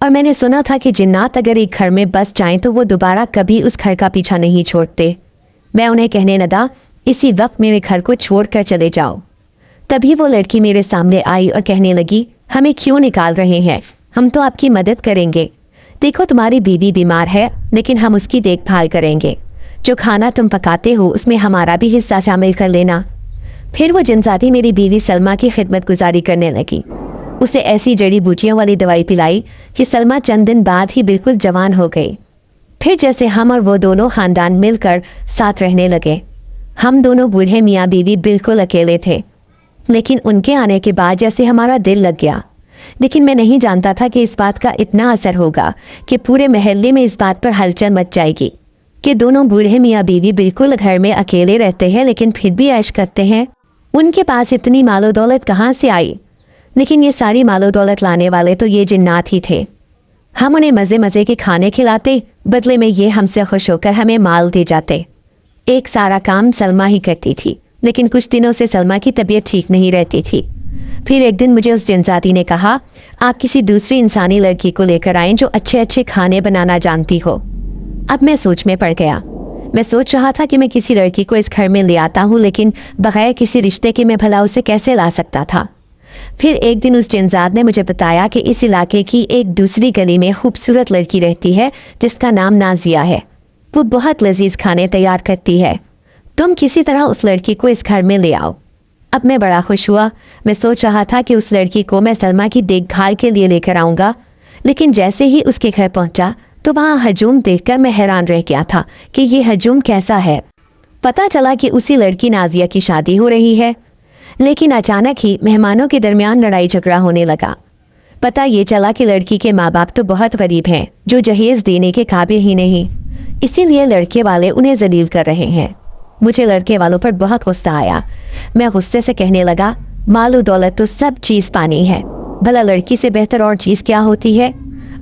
और मैंने सुना था कि जिन्नात अगर एक घर में बस जाएं तो वो दोबारा कभी उस घर का पीछा नहीं छोड़ते। मैं उन्हें कहने लगा, इसी वक्त मेरे घर को छोड़कर चले जाओ। तभी वो लड़की मेरे सामने आई और कहने लगी, हमें क्यों निकाल रहे हैं? हम तो आपकी मदद करेंगे। देखो तुम्हारी बीवी बीमार है, लेकिन हम उसकी देखभाल करेंगे। जो खाना तुम पकाते हो उसमें हमारा भी हिस्सा शामिल कर लेना। फिर वो जिनजादी मेरी बीवी सलमा की खिदमत गुजारी करने लगी। उसे ऐसी जड़ी बूटियों वाली दवाई पिलाई कि सलमा चंद दिन बाद ही बिल्कुल जवान हो गई। फिर जैसे हम और वो दोनों ख़ानदान मिलकर साथ रहने लगे। हम दोनों बूढ़े मियाँ बीवी बिल्कुल अकेले थे, लेकिन उनके आने के बाद जैसे हमारा दिल लग गया। लेकिन मैं नहीं जानता था कि इस बात का इतना असर होगा कि पूरे महल्ले में इस बात पर हलचल मच जाएगी कि दोनों बूढ़े मियाँ बीवी बिल्कुल घर में अकेले रहते हैं, लेकिन फिर भी ऐश करते हैं। उनके पास इतनी मालो दौलत कहाँ से आई? लेकिन ये सारी मालो दौलत लाने वाले तो ये जिन्नात ही थे। हम उन्हें मज़े मज़े के खाने खिलाते, बदले में ये हमसे खुश होकर हमें माल दे जाते। एक सारा काम सलमा ही करती थी, लेकिन कुछ दिनों से सलमा की तबीयत ठीक नहीं रहती थी। फिर एक दिन मुझे उस जिनजाती ने कहा, आप किसी दूसरी इंसानी लड़की को लेकर आएं जो अच्छे अच्छे खाने बनाना जानती हो। अब मैं सोच में पड़ गया। मैं सोच रहा था कि मैं किसी लड़की को इस घर में ले आता हूँ, लेकिन बगैर किसी रिश्ते के मैं भला उसे कैसे ला सकता था। फिर एक दिन उस जिनजात ने मुझे बताया कि इस इलाके की एक दूसरी गली में खूबसूरत लड़की रहती है जिसका नाम नाजिया है। वो बहुत लजीज खाने तैयार करती है। तुम किसी तरह उस लड़की को इस घर में ले आओ। अब मैं बड़ा खुश हुआ। मैं सोच रहा था कि उस लड़की को मैं सलमा की देखभाल के लिए लेकर आऊँगा, लेकिन जैसे ही उसके घर पहुँचा तो वहाँ हजूम देखकर मैं हैरान रह गया था कि ये हजूम कैसा है। पता चला कि उसी लड़की नाजिया की शादी हो रही है, लेकिन अचानक ही मेहमानों के दरमियान लड़ाई झगड़ा होने लगा। पता ये चला कि लड़की के माँ बाप तो बहुत गरीब हैं, जो जहेज देने के काबिल ही नहीं, इसीलिए लड़के वाले उन्हें जलील कर रहे हैं। मुझे लड़के वालों पर बहुत गुस्सा आया। मैं गुस्से से कहने लगा, मालो दौलत तो सब चीज़ पानी है, भला लड़की से बेहतर और चीज़ क्या होती है।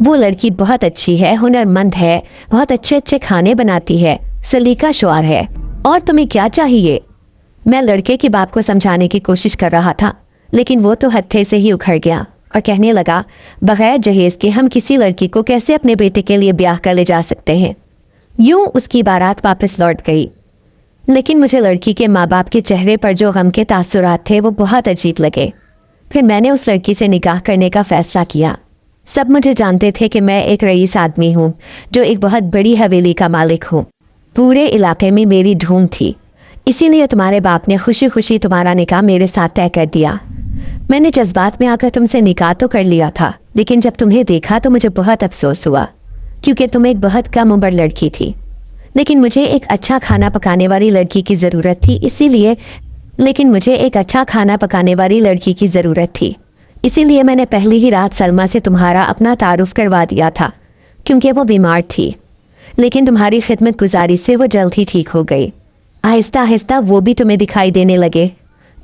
वो लड़की बहुत अच्छी है, हुनरमंद है, बहुत अच्छे अच्छे खाने बनाती है, सलीका शुआर है, और तुम्हें क्या चाहिए। मैं लड़के के बाप को समझाने की कोशिश कर रहा था, लेकिन वो तो हत्थे से ही उखड़ गया और कहने लगा, बगैर जहेज के हम किसी लड़की को कैसे अपने बेटे के लिए ब्याह कर ले जा सकते हैं। यूं उसकी बारात वापस लौट गई, लेकिन मुझे लड़की के माँ बाप के चेहरे पर जो गम के तासुरात थे वो बहुत अजीब लगे। फिर मैंने उस लड़की से निकाह करने का फैसला किया। सब मुझे जानते थे कि मैं एक रईस आदमी हूँ, जो एक बहुत बड़ी हवेली का मालिक हूँ। पूरे इलाके में मेरी धूम थी, इसीलिए तुम्हारे बाप ने खुशी खुशी तुम्हारा निकाह मेरे साथ तय कर दिया। मैंने जज्बात में आकर तुमसे निकाह तो कर लिया था, लेकिन जब तुम्हें देखा तो मुझे बहुत अफसोस हुआ, क्योंकि तुम एक बहुत कम उम्र लड़की थी। लेकिन मुझे एक अच्छा खाना पकाने वाली लड़की की ज़रूरत थी, इसीलिए मैंने पहली ही रात सलमा से तुम्हारा अपना तारुफ करवा दिया था, क्योंकि वो बीमार थी। लेकिन तुम्हारी खिदमत गुजारी से वो जल्द ही ठीक हो गई। आहिस्ता आहिस्ता वो भी तुम्हें दिखाई देने लगे।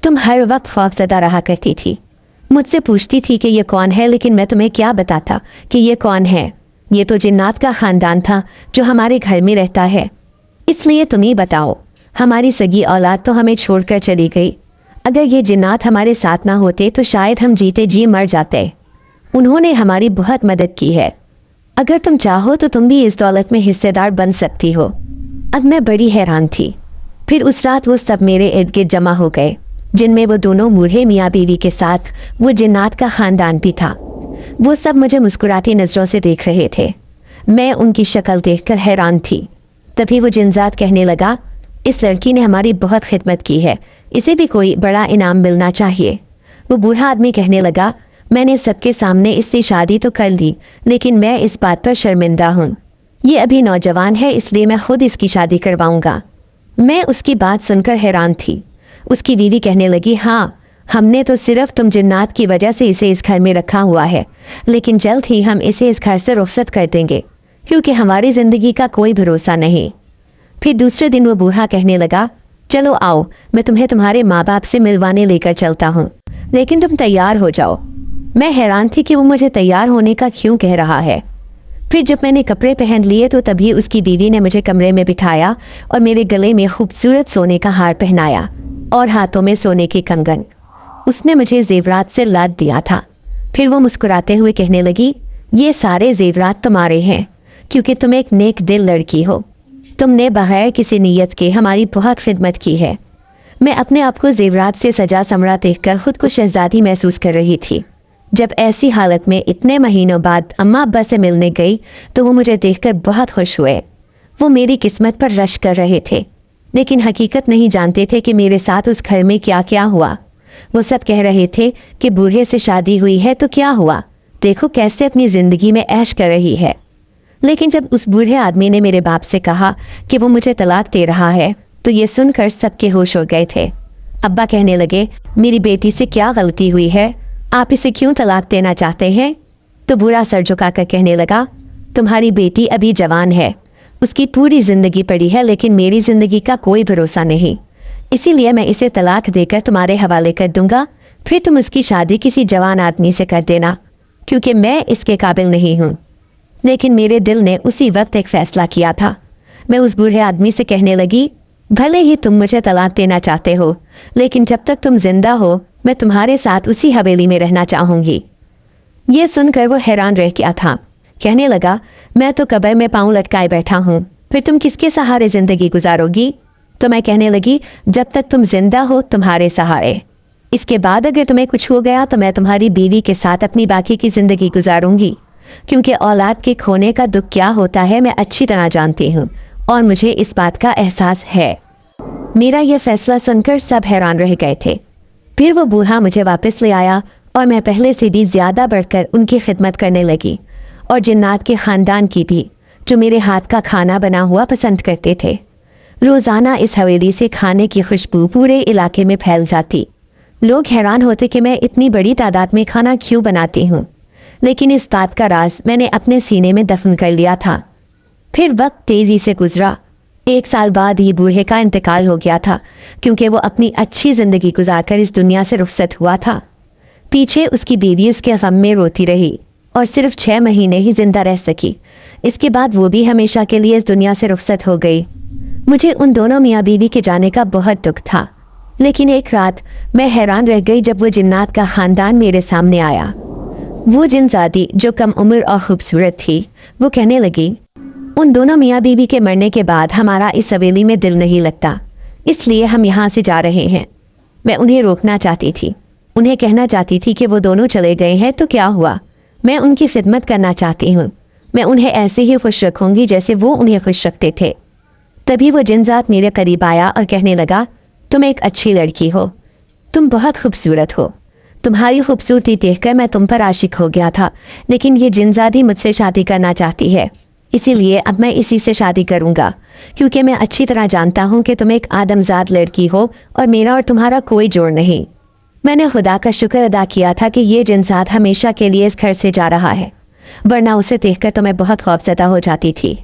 तुम हर वक्त खौफज़दा रहा करती थी, मुझसे पूछती थी कि ये कौन है, लेकिन मैं तुम्हें क्या बताता कि ये कौन है। ये तो जिन्नात का ख़ानदान था जो हमारे घर में रहता है, इसलिए तुम ही बताओ। हमारी सगी औलाद तो हमें छोड़कर चली गई। अगर ये जिन्नात हमारे साथ ना होते तो शायद हम जीते जी मर जाते। उन्होंने हमारी बहुत मदद की है। अगर तुम चाहो तो तुम भी इस दौलत में हिस्सेदार बन सकती हो। अब मैं बड़ी हैरान थी। फिर उस रात वो सब मेरे इर्द गिर्द जमा हो गए, जिनमें वो दोनों बूढ़े मियाँ बीवी के साथ वो जिन्नात का ख़ानदान भी था। वो सब मुझे मुस्कुराती नज़रों से देख रहे थे। मैं उनकी शक्ल देखकर हैरान थी। तभी वो जिनजात कहने लगा, इस लड़की ने हमारी बहुत खिदमत की है, इसे भी कोई बड़ा इनाम मिलना चाहिए। वो बूढ़ा आदमी कहने लगा, मैंने सबके सामने इससे शादी तो कर ली, लेकिन मैं इस बात पर शर्मिंदा हूँ। ये अभी नौजवान है, इसलिए मैं खुद इसकी शादी करवाऊँगा। मैं उसकी बात सुनकर हैरान थी। उसकी बीवी कहने लगी, हाँ, हमने तो सिर्फ तुम जिन्नात की वजह से इसे इस घर में रखा हुआ है, लेकिन जल्द ही हम इसे इस घर से रुखसत कर देंगे, क्योंकि हमारी ज़िंदगी का कोई भरोसा नहीं। फिर दूसरे दिन वो बूढ़ा कहने लगा, चलो आओ, मैं तुम्हें तुम्हारे माँ बाप से मिलवाने लेकर चलता हूँ, लेकिन तुम तैयार हो जाओ। मैं हैरान थी कि वो मुझे तैयार होने का क्यों कह रहा है। फिर जब मैंने कपड़े पहन लिए तो तभी उसकी बीवी ने मुझे कमरे में बिठाया और मेरे गले में खूबसूरत सोने का हार पहनाया और हाथों में सोने की कंगन। उसने मुझे जेवरात से लाद दिया था। फिर वो मुस्कुराते हुए कहने लगी, ये सारे जेवरात तुम्हारे हैं, क्योंकि तुम एक नेक दिल लड़की हो। तुमने बगैर किसी नीयत के हमारी बहुत खिदमत की है। मैं अपने आप को जेवरात से सजा समरा देखकर खुद को शहजादी महसूस कर रही थी। जब ऐसी हालत में इतने महीनों बाद अम्मा अब्बा से मिलने गई तो वो मुझे देखकर बहुत खुश हुए। वो मेरी किस्मत पर रश कर रहे थे, लेकिन हकीकत नहीं जानते थे कि मेरे साथ उस घर में क्या क्या हुआ। वो सब कह रहे थे कि बूढ़े से शादी हुई है तो क्या हुआ, देखो कैसे अपनी ज़िंदगी में ऐश कर रही है। लेकिन जब उस बूढ़े आदमी ने मेरे बाप से कहा कि वो मुझे तलाक दे रहा है तो ये सुनकर सबके होश उड़ गए थे। अब्बा कहने लगे, मेरी बेटी से क्या गलती हुई है, आप इसे क्यों तलाक देना चाहते हैं। तो बूढ़ा सर झुकाकर कहने लगा, तुम्हारी बेटी अभी जवान है, उसकी पूरी ज़िंदगी पड़ी है, लेकिन मेरी ज़िंदगी का कोई भरोसा नहीं, इसीलिए मैं इसे तलाक देकर तुम्हारे हवाले कर दूंगा। फिर तुम उसकी शादी किसी जवान आदमी से कर देना, क्योंकि मैं इसके काबिल नहीं हूँ। लेकिन मेरे दिल ने उसी वक्त एक फ़ैसला किया था। मैं उस बूढ़े आदमी से कहने लगी, भले ही तुम मुझे तलाक देना चाहते हो, लेकिन जब तक तुम जिंदा हो मैं तुम्हारे साथ उसी हवेली में रहना चाहूँगी। ये सुनकर वो हैरान रह गया था। कहने लगा, मैं तो कब्र में पाँव लटकाए बैठा हूँ, फिर तुम किसके सहारे ज़िंदगी गुजारोगी। तो मैं कहने लगी, जब तक तुम जिंदा हो तुम्हारे सहारे, इसके बाद अगर तुम्हें कुछ हो गया तो मैं तुम्हारी बीवी के साथ अपनी बाकी की ज़िंदगी गुजारूंगी, क्योंकि औलाद के खोने का दुख क्या होता है मैं अच्छी तरह जानती हूँ और मुझे इस बात का एहसास है। मेरा यह फैसला सुनकर सब हैरान रह गए थे। फिर वो बूढ़ा मुझे वापस ले आया और मैं पहले से भी ज़्यादा बढ़कर उनकी खिदमत करने लगी और जिन्नात के ख़ानदान की भी। जो मेरे हाथ का खाना बना हुआ पसंद करते थे। रोज़ाना इस हवेली से खाने की खुशबू पूरे इलाके में फैल जाती। लोग हैरान होते कि मैं इतनी बड़ी तादाद में खाना क्यों बनाती हूँ, लेकिन इस बात का राज मैंने अपने सीने में दफन कर लिया था। फिर वक्त तेज़ी से गुजरा। 1 साल बाद ही बूढ़े का इंतकाल हो गया था, क्योंकि वो अपनी अच्छी ज़िंदगी गुजारकर इस दुनिया से रुखसत हुआ था। पीछे उसकी बीवी उसके गम में रोती रही और सिर्फ 6 महीने ही जिंदा रह सकी। इसके बाद वो भी हमेशा के लिए इस दुनिया से रुखसत हो गई। मुझे उन दोनों मियाँ बीवी के जाने का बहुत दुख था, लेकिन एक रात मैं हैरान रह गई जब वो जिन्नात का ख़ानदान मेरे सामने आया। वो जिनजादी जो कम उम्र और खूबसूरत थी, वो कहने लगी, उन दोनों मियाँ बीवी के मरने के बाद हमारा इस हवेली में दिल नहीं लगता, इसलिए हम यहाँ से जा रहे हैं। मैं उन्हें रोकना चाहती थी, उन्हें कहना चाहती थी कि वो दोनों चले गए हैं तो क्या हुआ, मैं उनकी खिदमत करना चाहती हूँ। मैं उन्हें ऐसे ही खुश रखूँगी जैसे वो उन्हें खुश रखते थे। तभी वो जिनजात मेरे करीब आया और कहने लगा, तुम एक अच्छी लड़की हो, तुम बहुत खूबसूरत हो। तुम्हारी खूबसूरती देखकर मैं तुम पर आशिक हो गया था, लेकिन ये जिनजादी मुझसे शादी करना चाहती है, इसीलिए अब मैं इसी से शादी करूँगा, क्योंकि मैं अच्छी तरह जानता हूँ कि तुम एक आदमजाद लड़की हो और मेरा और तुम्हारा कोई जोड़ नहीं। मैंने खुदा का शुक्र अदा किया था कि ये जिनजात हमेशा के लिए इस घर से जा रहा है, वरना उसे देखकर तो मैं बहुत खौफजदा हो जाती थी।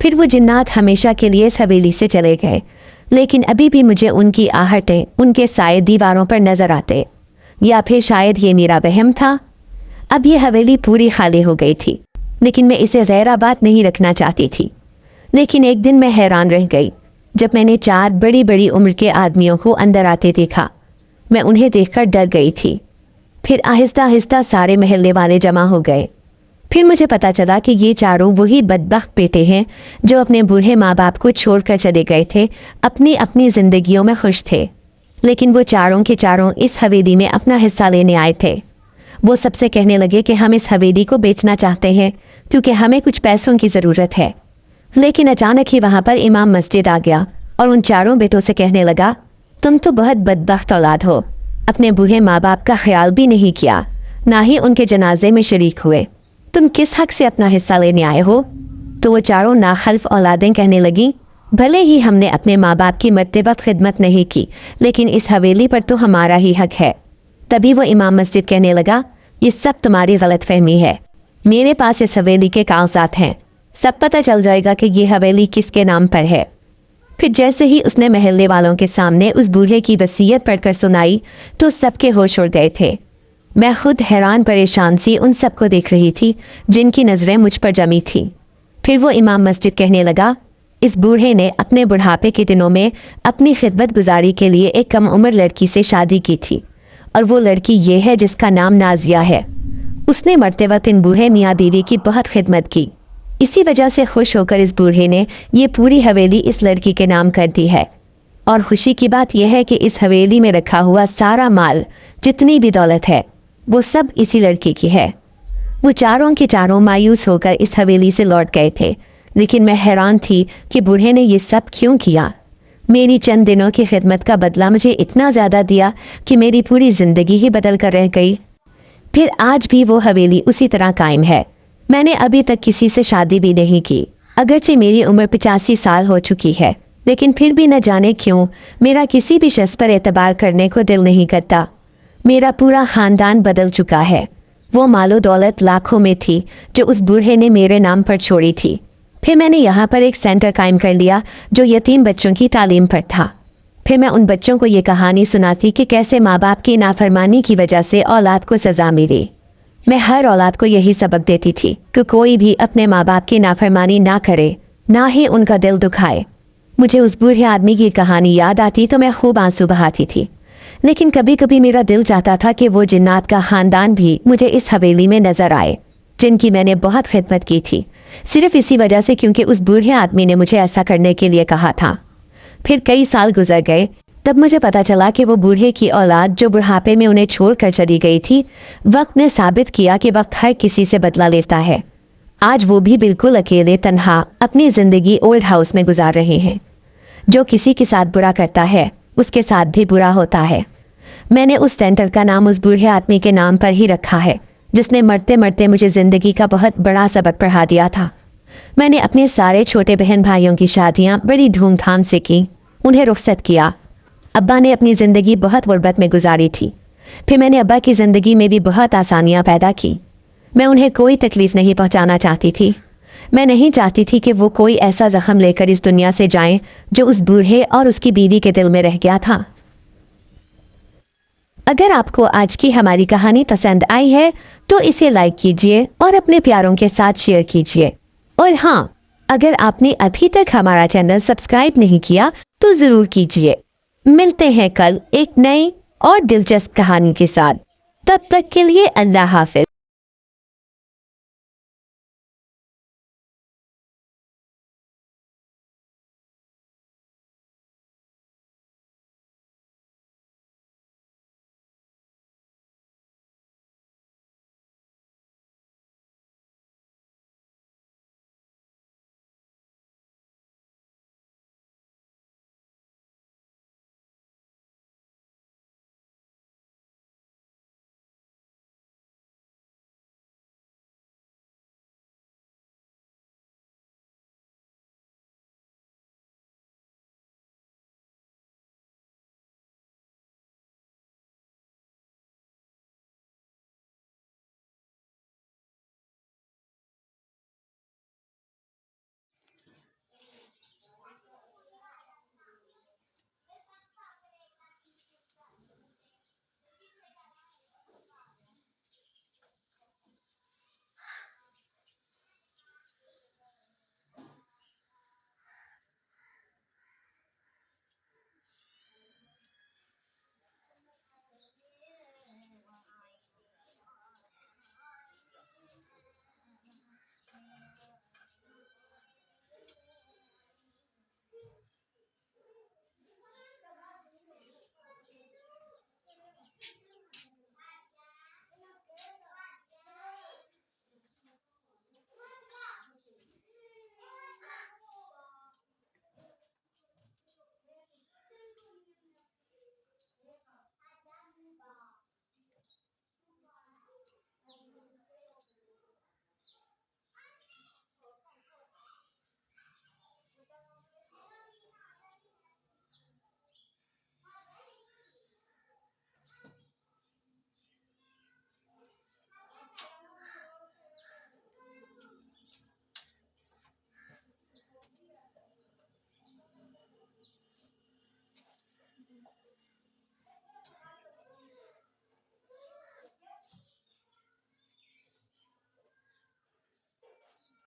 फिर वो जिन्नात हमेशा के लिए इस हवेली से चले गए, लेकिन अभी भी मुझे उनकी आहटें, उनके साए दीवारों पर नजर आते, या फिर शायद ये मेरा वहम था। अब ये हवेली पूरी खाली हो गई थी, लेकिन मैं इसे गैराबाद नहीं रखना चाहती थी। लेकिन एक दिन मैं हैरान रह गई जब मैंने 4 बड़ी बड़ी उम्र के आदमियों को अंदर आते देखा। मैं उन्हें देखकर डर गई थी। फिर आहिस्ता आहिस्ता सारे महल्ले वाले जमा हो गए। फिर मुझे पता चला कि ये चारों वही बदबख्त बेटे हैं जो अपने बूढ़े माँ बाप को छोड़कर चले गए थे, अपनी अपनी जिंदगियों में खुश थे। लेकिन वो चारों के चारों इस हवेली में अपना हिस्सा लेने आए थे। वो सबसे कहने लगे कि हम इस हवेली को बेचना चाहते हैं क्योंकि हमें कुछ पैसों की ज़रूरत है। लेकिन अचानक ही वहाँ पर इमाम मस्जिद आ गया और उन चारों बेटों से कहने लगा, तुम तो बहुत बदबख्त औलाद हो, अपने बूढ़े माँ बाप का ख्याल भी नहीं किया, ना ही उनके जनाजे में शरीक हुए, तुम किस हक से अपना हिस्सा लेने आए हो? तो वो चारों नाखल्फ औलादें कहने लगी, भले ही हमने अपने माँ बाप की मरते वक्त खिदमत नहीं की, लेकिन इस हवेली पर तो हमारा ही हक है। तभी वो इमाम मस्जिद कहने लगा, ये सब तुम्हारी गलत फहमी है, मेरे पास इस हवेली के कागजात हैं, सब पता चल जाएगा कि ये हवेली किसके नाम पर है। फिर जैसे ही उसने महल्ले वालों के सामने उस बूढ़े की वसीयत पढ़कर सुनाई तो सबके होश उड़ गए थे। मैं खुद हैरान परेशान सी उन सबको देख रही थी जिनकी नज़रें मुझ पर जमी थी। फिर वो इमाम मस्जिद कहने लगा, इस बूढ़े ने अपने बुढ़ापे के दिनों में अपनी खिदमत गुजारी के लिए एक कम उम्र लड़की से शादी की थी, और वो लड़की ये है जिसका नाम नाजिया है। उसने मरते वक्त इन बूढ़े मियाँ बीवी की बहुत खिदमत की। इसी वजह से खुश होकर इस बूढ़े ने ये पूरी हवेली इस लड़की के नाम कर दी है। और खुशी की बात यह है कि इस हवेली में रखा हुआ सारा माल, जितनी भी दौलत है, वो सब इसी लड़की की है। वो चारों के चारों मायूस होकर इस हवेली से लौट गए थे, लेकिन मैं हैरान थी कि बूढ़े ने ये सब क्यों किया। मेरी चंद दिनों की खिदमत का बदला मुझे इतना ज़्यादा दिया कि मेरी पूरी ज़िंदगी ही बदल कर रह गई। फिर आज भी वो हवेली उसी तरह कायम है। मैंने अभी तक किसी से शादी भी नहीं की, अगरचे मेरी उम्र 85 साल हो चुकी है, लेकिन फिर भी न जाने क्यों मेरा किसी भी शख्स पर एतबार करने को दिल नहीं करता। मेरा पूरा ख़ानदान बदल चुका है। वो मालो दौलत लाखों में थी जो उस बूढ़े ने मेरे नाम पर छोड़ी थी। फिर मैंने यहाँ पर एक सेंटर कायम कर लिया जो यतीम बच्चों की तालीम पर था। फिर मैं उन बच्चों को ये कहानी सुनाती कि कैसे माँ बाप की नाफरमानी की वजह से औलाद को सज़ा मिली। मैं हर औलाद को यही सबक देती थी कि कोई भी अपने माँ बाप की नाफरमानी ना करे, ना ही उनका दिल दुखाए। मुझे उस बूढ़े आदमी की कहानी याद आती तो मैं खूब आंसू बहाती थी, लेकिन कभी कभी मेरा दिल चाहता था कि वो जिन्नात का ख़ानदान भी मुझे इस हवेली में नज़र आए जिनकी मैंने बहुत खिदमत की थी, सिर्फ इसी वजह से क्योंकि उस बूढ़े आदमी ने मुझे ऐसा करने के लिए कहा था। फिर कई साल गुजर गए, तब मुझे पता चला कि वो बूढ़े की औलाद जो बुढ़ापे में उन्हें छोड़कर चली गई थी, वक्त ने साबित किया कि वक्त हर किसी से बदला लेता है। आज वो भी बिल्कुल अकेले तन्हा अपनी ज़िंदगी ओल्ड हाउस में गुजार रहे हैं। जो किसी के साथ बुरा करता है उसके साथ भी बुरा होता है। मैंने उस सेंटर का नाम उस बूढ़े आदमी के नाम पर ही रखा है जिसने मरते मरते मुझे ज़िंदगी का बहुत बड़ा सबक पढ़ा दिया था। میں نے اپنے سارے چھوٹے بہن بھائیوں کی شادیاں بڑی دھوم دھام سے کی، انہیں رخصت کیا۔ ابا نے اپنی زندگی بہت غربت میں گزاری تھی، پھر میں نے ابا کی زندگی میں بھی بہت آسانیاں پیدا کی۔ میں انہیں کوئی تکلیف نہیں پہنچانا چاہتی تھی۔ میں نہیں چاہتی تھی کہ وہ کوئی ایسا زخم لے کر اس دنیا سے جائیں جو اس بوڑھے اور اس کی بیوی کے دل میں رہ گیا تھا۔ اگر آپ کو آج کی ہماری کہانی پسند آئی ہے تو اسے لائک کیجئے اور اپنے پیاروں کے ساتھ شیئر کیجئے۔ اور ہاں، اگر آپ نے ابھی تک ہمارا چینل سبسکرائب نہیں کیا تو ضرور کیجئے۔ ملتے ہیں کل ایک نئی اور دلچسپ کہانی کے ساتھ، تب تک کے لیے اللہ حافظ۔